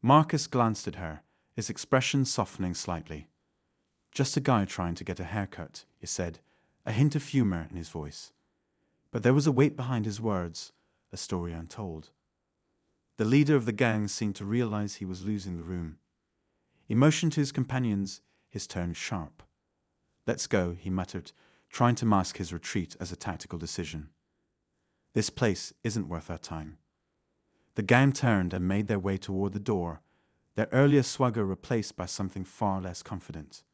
Marcus glanced at her, his expression softening slightly. "Just a guy trying to get a haircut," he said, a hint of humor in his voice. But there was a weight behind his words, a story untold. The leader of the gang seemed to realize he was losing the room. He motioned to his companions, his tone sharp. "Let's go," he muttered, trying to mask his retreat as a tactical decision. "This place isn't worth our time." The gang turned and made their way toward the door, their earlier swagger replaced by something far less confident.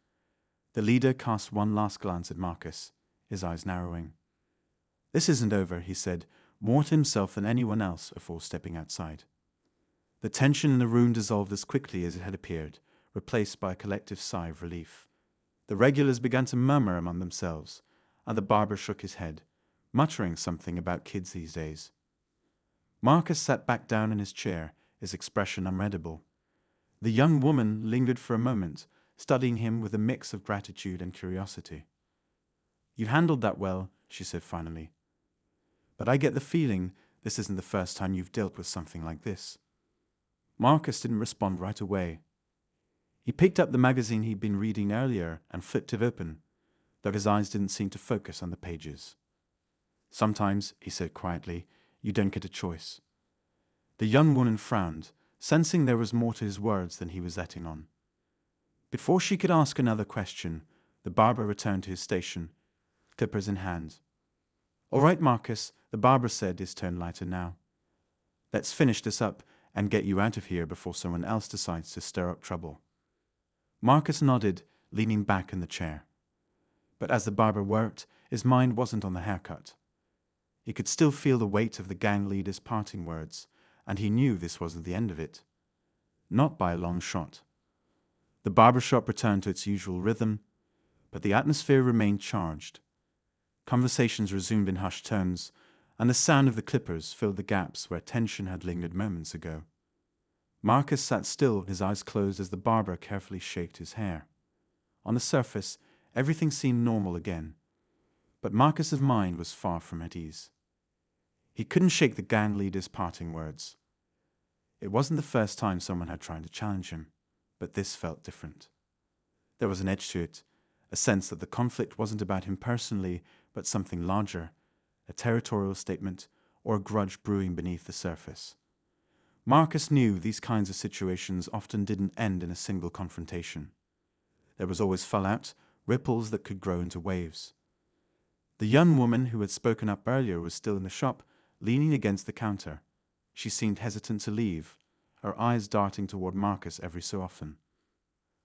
The leader cast one last glance at Marcus, his eyes narrowing. "This isn't over," he said, more to himself than anyone else before stepping outside. The tension in the room dissolved as quickly as it had appeared, replaced by a collective sigh of relief. The regulars began to murmur among themselves, and the barber shook his head, muttering something about kids these days. Marcus sat back down in his chair, his expression unreadable. The young woman lingered for a moment, studying him with a mix of gratitude and curiosity. "You handled that well," she said finally. "But I get the feeling this isn't the first time you've dealt with something like this." Marcus didn't respond right away. He picked up the magazine he'd been reading earlier and flipped it open, though his eyes didn't seem to focus on the pages. "Sometimes," he said quietly, "you don't get a choice." The young woman frowned, sensing there was more to his words than he was letting on. Before she could ask another question, the barber returned to his station, clippers in hand. "All right, Marcus," the barber said, his tone lighter now. "Let's finish this up and get you out of here before someone else decides to stir up trouble." Marcus nodded, leaning back in the chair. But as the barber worked, his mind wasn't on the haircut. He could still feel the weight of the gang leader's parting words, and he knew this wasn't the end of it. Not by a long shot. The barbershop returned to its usual rhythm, but the atmosphere remained charged. Conversations resumed in hushed tones, and the sound of the clippers filled the gaps where tension had lingered moments ago. Marcus sat still, his eyes closed as the barber carefully shaped his hair. On the surface, everything seemed normal again, but Marcus's mind was far from at ease. He couldn't shake the gang leader's parting words. It wasn't the first time someone had tried to challenge him, but this felt different. There was an edge to it, a sense that the conflict wasn't about him personally, but something larger, a territorial statement or a grudge brewing beneath the surface. Marcus knew these kinds of situations often didn't end in a single confrontation. There was always fallout, ripples that could grow into waves. The young woman who had spoken up earlier was still in the shop, leaning against the counter. She seemed hesitant to leave, her eyes darting toward Marcus every so often.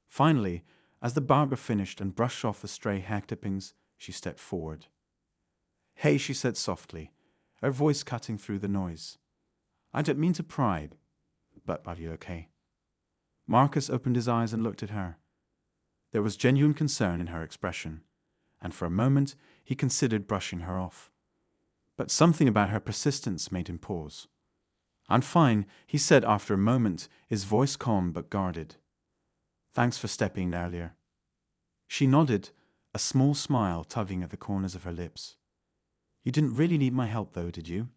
Finally, as the barber finished and brushed off the stray hair clippings, she stepped forward. "Hey," she said softly, her voice cutting through the noise. "I don't mean to pry, but are you okay?" Marcus opened his eyes and looked at her. There was genuine concern in her expression, and for a moment he considered brushing her off. But something about her persistence made him pause. "I'm fine," he said after a moment, his voice calm but guarded. "Thanks for stepping in earlier." She nodded, a small smile tugging at the corners of her lips. "You didn't really need my help, though, did you?"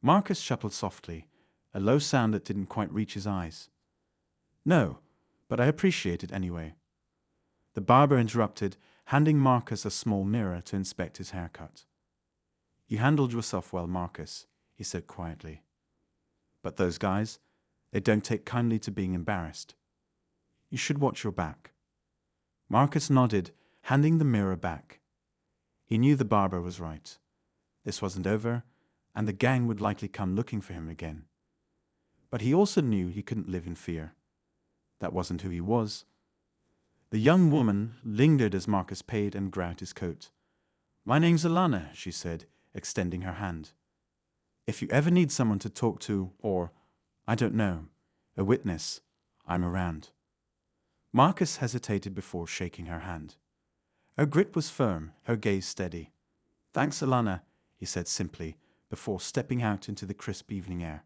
Marcus chuckled softly, a low sound that didn't quite reach his eyes. "No, but I appreciate it anyway." The barber interrupted, handing Marcus a small mirror to inspect his haircut. "You handled yourself well, Marcus," he said quietly. "But those guys, they don't take kindly to being embarrassed. You should watch your back." Marcus nodded, handing the mirror back. He knew the barber was right. This wasn't over, and the gang would likely come looking for him again. But he also knew he couldn't live in fear. That wasn't who he was. The young woman lingered as Marcus paid and grabbed his coat. "My name's Alana," she said, extending her hand. "If you ever need someone to talk to, or, I don't know, a witness, I'm around." Marcus hesitated before shaking her hand. Her grip was firm, her gaze steady. "Thanks, Alana," he said simply, before stepping out into the crisp evening air.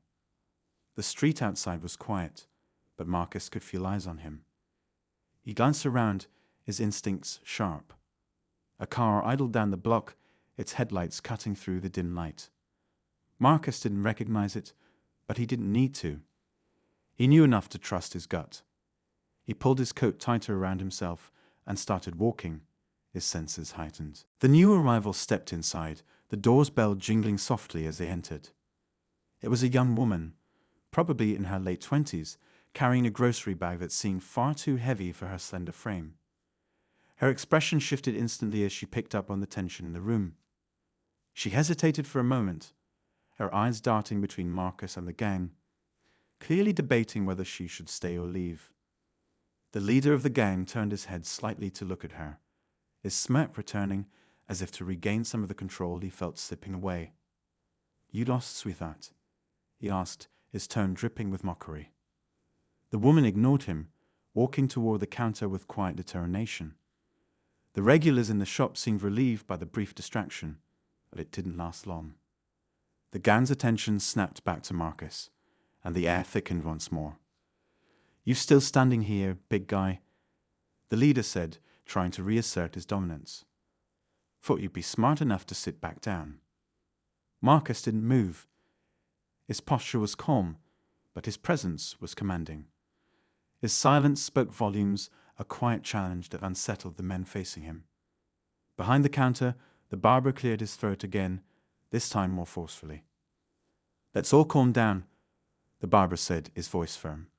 The street outside was quiet, but Marcus could feel eyes on him. He glanced around, his instincts sharp. A car idled down the block, its headlights cutting through the dim light. Marcus didn't recognize it, but he didn't need to. He knew enough to trust his gut. He pulled his coat tighter around himself and started walking, his senses heightened. The new arrival stepped inside, the door's bell jingling softly as they entered. It was a young woman, probably in her late 20s, carrying a grocery bag that seemed far too heavy for her slender frame. Her expression shifted instantly as she picked up on the tension in the room. She hesitated for a moment, her eyes darting between Marcus and the gang, clearly debating whether she should stay or leave. The leader of the gang turned his head slightly to look at her, his smirk returning as if to regain some of the control he felt slipping away. "You lost, sweetheart?" he asked, his tone dripping with mockery. The woman ignored him, walking toward the counter with quiet determination. The regulars in the shop seemed relieved by the brief distraction, but it didn't last long. The gang's attention snapped back to Marcus, and the air thickened once more. "You still standing here, big guy?" the leader said, trying to reassert his dominance. "Thought you'd be smart enough to sit back down." Marcus didn't move. His posture was calm, but his presence was commanding. His silence spoke volumes, a quiet challenge that unsettled the men facing him. Behind the counter, the barber cleared his throat again, this time more forcefully. "Let's all calm down," the barber said, his voice firm.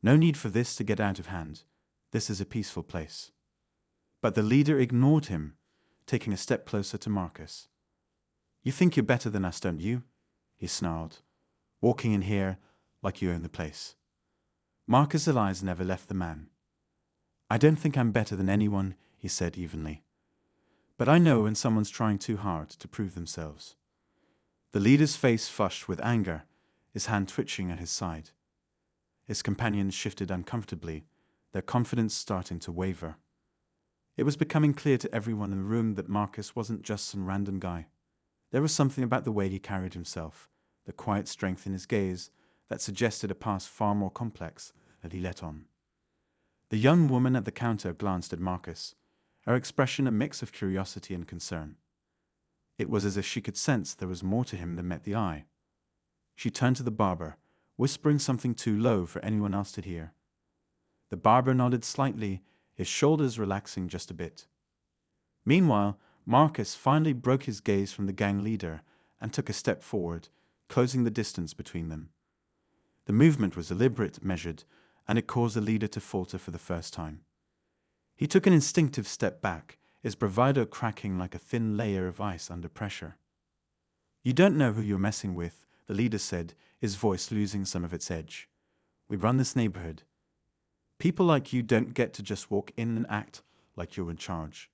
"No need for this to get out of hand. This is a peaceful place." But the leader ignored him, taking a step closer to Marcus. "You think you're better than us, don't you?" he snarled. "Walking in here like you own the place." Marcus's eyes never left the man. "I don't think I'm better than anyone," he said evenly. "But I know when someone's trying too hard to prove themselves." The leader's face flushed with anger, his hand twitching at his side. His companions shifted uncomfortably, their confidence starting to waver. It was becoming clear to everyone in the room that Marcus wasn't just some random guy. There was something about the way he carried himself, the quiet strength in his gaze, that suggested a past far more complex than he let on. The young woman at the counter glanced at Marcus, her expression a mix of curiosity and concern. It was as if she could sense there was more to him than met the eye. She turned to the barber, whispering something too low for anyone else to hear. The barber nodded slightly, his shoulders relaxing just a bit. Meanwhile, Marcus finally broke his gaze from the gang leader and took a step forward, closing the distance between them. The movement was deliberate, measured, and it caused the leader to falter for the first time. He took an instinctive step back, his bravado cracking like a thin layer of ice under pressure. "You don't know who you're messing with," the leader said, his voice losing some of its edge. "We run this neighborhood. People like you don't get to just walk in and act like you're in charge."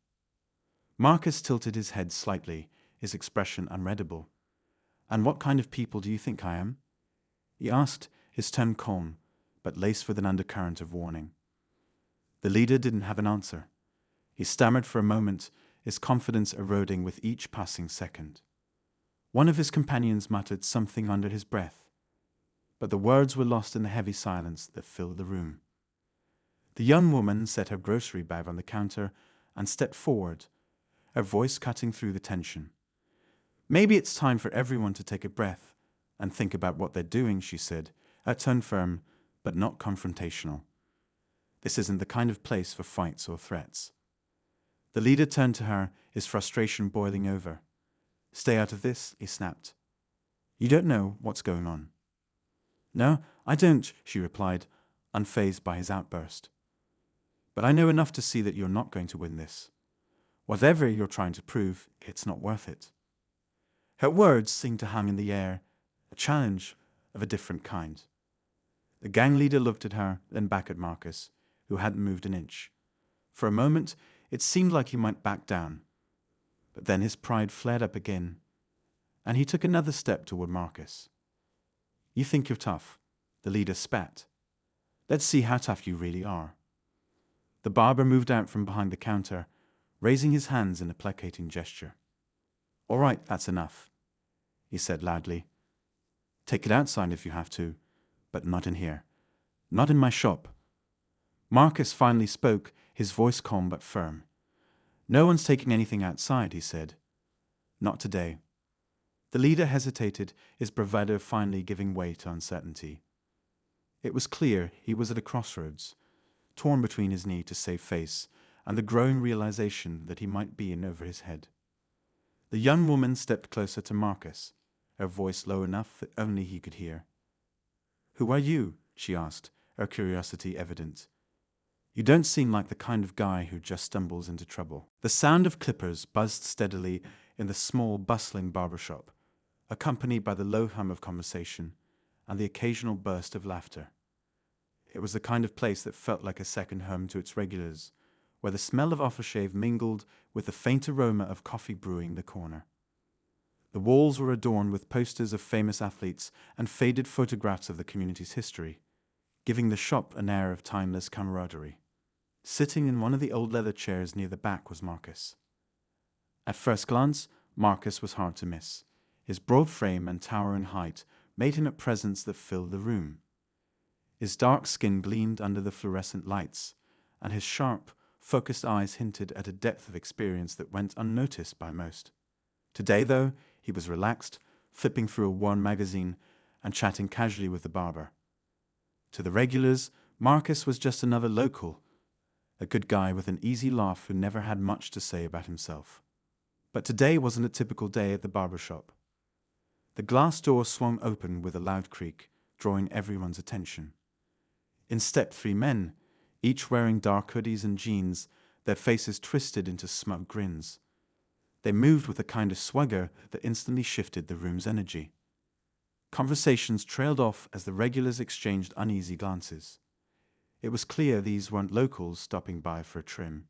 Marcus tilted his head slightly, his expression unreadable. "And what kind of people do you think I am?" he asked, his tone calm, but laced with an undercurrent of warning. The leader didn't have an answer. He stammered for a moment, his confidence eroding with each passing second. One of his companions muttered something under his breath, but the words were lost in the heavy silence that filled the room. The young woman set her grocery bag on the counter and stepped forward, her voice cutting through the tension. "Maybe it's time for everyone to take a breath and think about what they're doing," she said, her tone firm but not confrontational. "This isn't the kind of place for fights or threats." The leader turned to her, his frustration boiling over. "Stay out of this," he snapped. "You don't know what's going on." "No, I don't," she replied, unfazed by his outburst. "But I know enough to see that you're not going to win this. Whatever you're trying to prove, it's not worth it." Her words seemed to hang in the air, a challenge of a different kind. The gang leader looked at her, then back at Marcus, who hadn't moved an inch. For a moment, it seemed like he might back down. But then his pride flared up again, and he took another step toward Marcus. "You think you're tough," the leader spat. "Let's see how tough you really are." The barber moved out from behind the counter, raising his hands in a placating gesture. "All right, that's enough," he said loudly. "Take it outside if you have to, but not in here. Not in my shop." Marcus finally spoke, his voice calm but firm. "No one's taking anything outside," he said. "Not today." The leader hesitated, his bravado finally giving way to uncertainty. It was clear he was at a crossroads, torn between his need to save face and the growing realization that he might be in over his head. The young woman stepped closer to Marcus, her voice low enough that only he could hear. "Who are you?" she asked, her curiosity evident. "You don't seem like the kind of guy who just stumbles into trouble." The sound of clippers buzzed steadily in the small, bustling barbershop, accompanied by the low hum of conversation and the occasional burst of laughter. It was the kind of place that felt like a second home to its regulars, where the smell of aftershave mingled with the faint aroma of coffee brewing the corner. The walls were adorned with posters of famous athletes and faded photographs of the community's history, giving the shop an air of timeless camaraderie. Sitting in one of the old leather chairs near the back was Marcus. At first glance, Marcus was hard to miss. His broad frame and towering height made him a presence that filled the room. His dark skin gleamed under the fluorescent lights, and his sharp, focused eyes hinted at a depth of experience that went unnoticed by most. Today, though, he was relaxed, flipping through a worn magazine and chatting casually with the barber. To the regulars, Marcus was just another local, a good guy with an easy laugh who never had much to say about himself. But today wasn't a typical day at the barbershop. The glass door swung open with a loud creak, drawing everyone's attention. In stepped three men, each wearing dark hoodies and jeans, their faces twisted into smug grins. They moved with a kind of swagger that instantly shifted the room's energy. Conversations trailed off as the regulars exchanged uneasy glances. It was clear these weren't locals stopping by for a trim.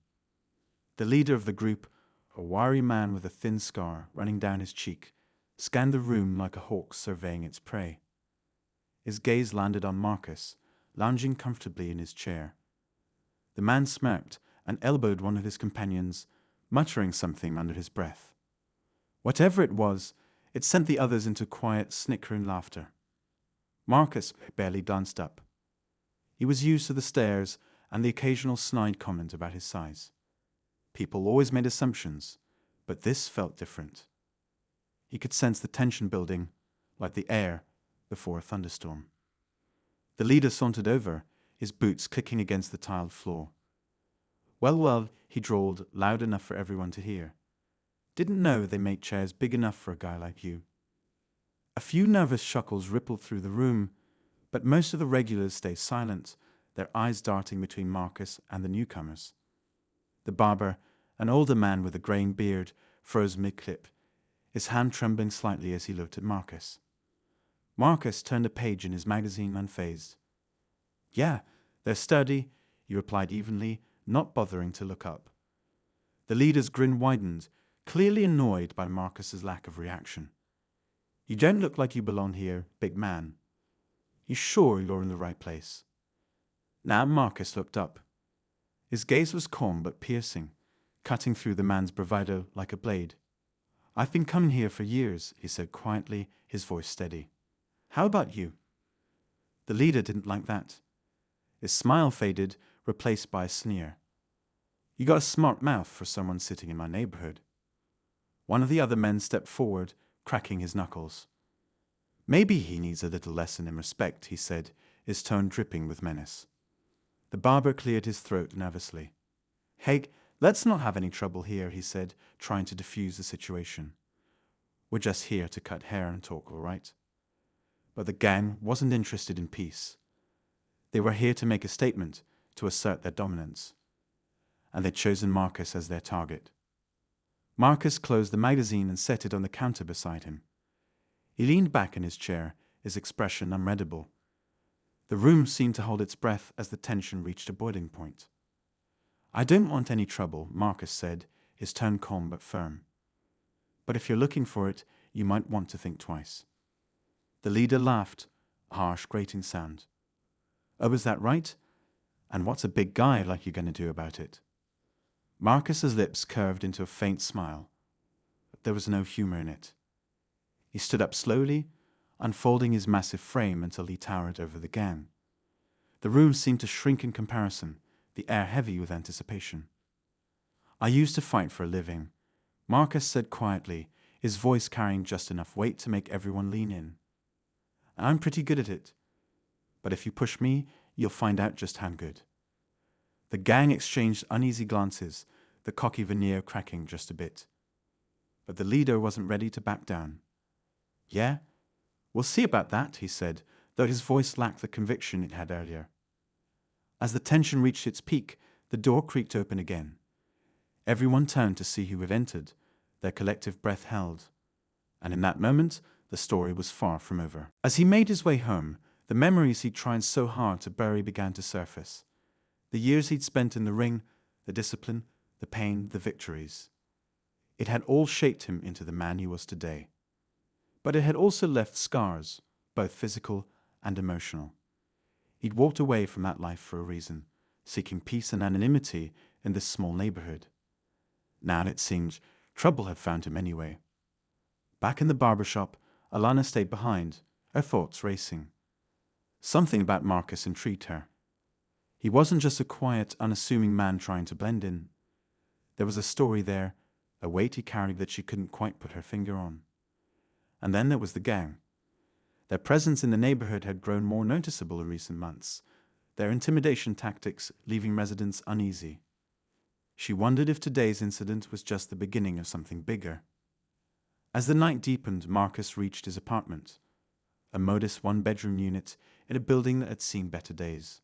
The leader of the group, a wiry man with a thin scar running down his cheek, scanned the room like a hawk surveying its prey. His gaze landed on Marcus, lounging comfortably in his chair. The man smirked and elbowed one of his companions, muttering something under his breath. Whatever it was, it sent the others into quiet, snickering laughter. Marcus barely glanced up. He was used to the stares and the occasional snide comment about his size. People always made assumptions, but this felt different. He could sense the tension building, like the air before a thunderstorm. The leader sauntered over, his boots clicking against the tiled floor. Well, he drawled, loud enough for everyone to hear. "Didn't know they make chairs big enough for a guy like you." A few nervous chuckles rippled through the room, but most of the regulars stayed silent, their eyes darting between Marcus and the newcomers. The barber, an older man with a graying beard, froze mid-clip, his hand trembling slightly as he looked at Marcus. Marcus turned a page in his magazine unfazed. "Yeah, they're sturdy," he replied evenly, not bothering to look up. The leader's grin widened, clearly annoyed by Marcus's lack of reaction. "You don't look like you belong here, big man. You sure you're in the right place?" Now Marcus looked up. His gaze was calm but piercing, cutting through the man's bravado like a blade. "I've been coming here for years," he said quietly, his voice steady. "How about you?" The leader didn't like that. His smile faded, replaced by a sneer. "You got a smart mouth for someone sitting in my neighborhood." One of the other men stepped forward, cracking his knuckles. "Maybe he needs a little lesson in respect," he said, his tone dripping with menace. The barber cleared his throat nervously. "Hey, let's not have any trouble here," he said, trying to defuse the situation. "We're just here to cut hair and talk, all right?" But the gang wasn't interested in peace. They were here to make a statement, to assert their dominance. And they'd chosen Marcus as their target. Marcus closed the magazine and set it on the counter beside him. He leaned back in his chair, his expression unreadable. The room seemed to hold its breath as the tension reached a boiling point. "I don't want any trouble," Marcus said, his tone calm but firm. "But if you're looking for it, you might want to think twice." The leader laughed, a harsh, grating sound. "Oh, is that right? And what's a big guy like you going to do about it?" Marcus's lips curved into a faint smile, but there was no humor in it. He stood up slowly, unfolding his massive frame until he towered over the gang. The room seemed to shrink in comparison, the air heavy with anticipation. "I used to fight for a living," Marcus said quietly, his voice carrying just enough weight to make everyone lean in. "I'm pretty good at it. but if you push me, you'll find out just how good. The gang exchanged uneasy glances, the cocky veneer cracking just a bit. But the leader wasn't ready to back down. Yeah? We'll see about that, he said, though his voice lacked the conviction it had earlier. As the tension reached its peak, the door creaked open again. Everyone turned to see who had entered, their collective breath held. And in that moment, the story was far from over. As he made his way home, the memories he'd tried so hard to bury began to surface. The years he'd spent in the ring, the discipline, the pain, the victories. It had all shaped him into the man he was today. But it had also left scars, both physical and emotional. He'd walked away from that life for a reason, seeking peace and anonymity in this small neighborhood. Now it seemed trouble had found him anyway. Back in the barbershop, Alana stayed behind, her thoughts racing. Something about Marcus intrigued her. He wasn't just a quiet, unassuming man trying to blend in. There was a story there, a weight he carried that she couldn't quite put her finger on. And then there was the gang. Their presence in the neighborhood had grown more noticeable in recent months, their intimidation tactics leaving residents uneasy. She wondered if today's incident was just the beginning of something bigger. As the night deepened, Marcus reached his apartment, a modest one-bedroom unit in a building that had seen better days.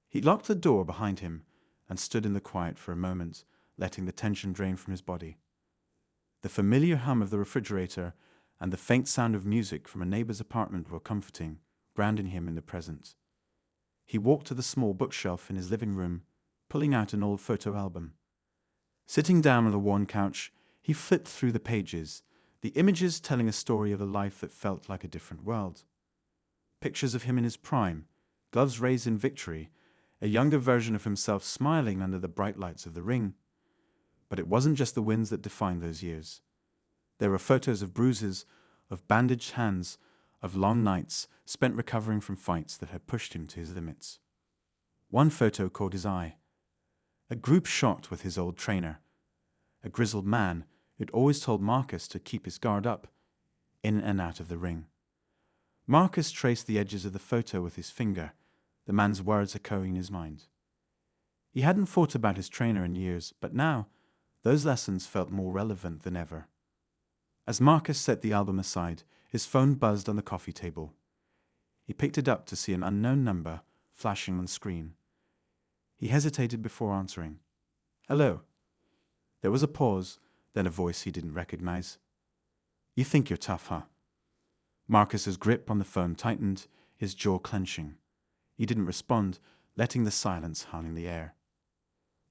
He locked the door behind him and stood in the quiet for a moment, letting the tension drain from his body. The familiar hum of the refrigerator and the faint sound of music from a neighbor's apartment were comforting, grounding him in the present. He walked to the small bookshelf in his living room, pulling out an old photo album. Sitting down on the worn couch, he flipped through the pages, the images telling a story of a life that felt like a different world. Pictures of him in his prime, gloves raised in victory, a younger version of himself smiling under the bright lights of the ring. But it wasn't just the wins that defined those years. There were photos of bruises, of bandaged hands, of long nights spent recovering from fights that had pushed him to his limits. One photo caught his eye. A group shot with his old trainer, a grizzled man who'd always told Marcus to keep his guard up, in and out of the ring. Marcus traced the edges of the photo with his finger, the man's words echoing in his mind. He hadn't thought about his trainer in years, but now those lessons felt more relevant than ever. As Marcus set the album aside, his phone buzzed on the coffee table. He picked it up to see an unknown number flashing on the screen. He hesitated before answering. "Hello." There was a pause, then a voice he didn't recognize. "You think you're tough, huh?" Marcus's grip on the phone tightened, his jaw clenching. He didn't respond, letting the silence hang in the air.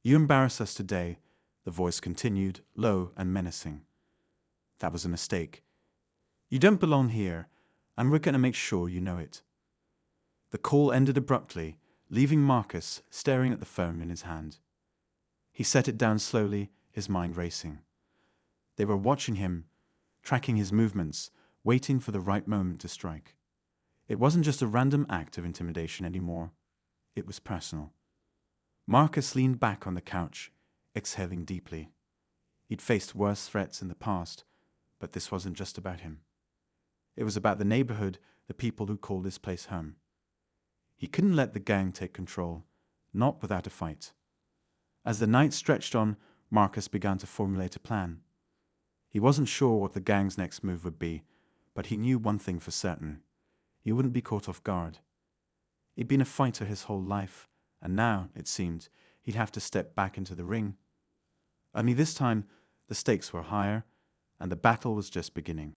"You embarrass us today," the voice continued, low and menacing. "That was a mistake. You don't belong here, and we're going to make sure you know it." The call ended abruptly, leaving Marcus staring at the phone in his hand. He set it down slowly, his mind racing. They were watching him, tracking his movements, waiting for the right moment to strike. It wasn't just a random act of intimidation anymore. It was personal. Marcus leaned back on the couch, exhaling deeply. He'd faced worse threats in the past, but this wasn't just about him. It was about the neighborhood, the people who called this place home. He couldn't let the gang take control, not without a fight. As the night stretched on, Marcus began to formulate a plan. He wasn't sure what the gang's next move would be, but he knew one thing for certain. He wouldn't be caught off guard. He'd been a fighter his whole life, and now, it seemed, he'd have to step back into the ring. Only this time, the stakes were higher, and the battle was just beginning.